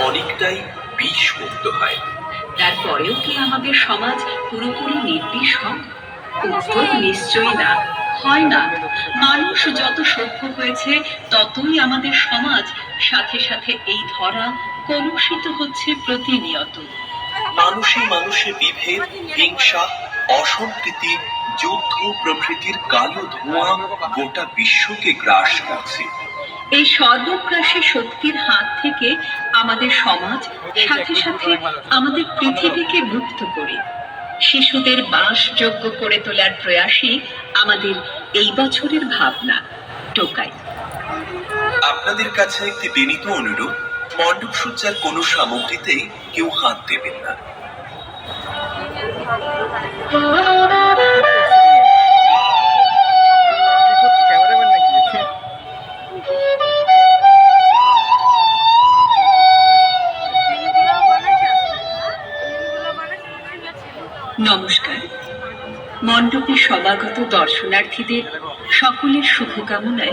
অনেকটাই বিষমুক্ত হয়। তারপরেও কি আমাদের সমাজ পুরোপুরি নির্বিষ হয়? উত্তর নিশ্চয়ই না, হয় না। মানুষ যত সভ্য হয়েছে ততই আমাদের সমাজ, সাথে সাথে এই ধরা কলুষিত হচ্ছে প্রতিনিয়ত। মানুষে মানুষে বিভেদ, হিংসা, অসম্প্রীতি, যুদ্ধ প্রভৃতির কালো ধোঁয়া গোটা বিশ্বকে গ্রাস করছে। এই সর্বগ্রাসী শক্তির হাত থেকে আমাদের সমাজ, সাথে সাথে আমাদের পৃথিবীকে মুক্ত করে শিশুদের বাসযোগ্য করে তোলার প্রয়াসই আমাদের এই বছরের ভাবনা। টোকাই। আপনাদের কাছে একটি বিনীত অনুরোধ, মণ্ডপসজ্জার কোনো সামগ্রীতেই কেউ হাত দেবেন না। নমস্কার। মণ্ডপে সমাগত দর্শনার্থীদের সকলের শুভকামনায়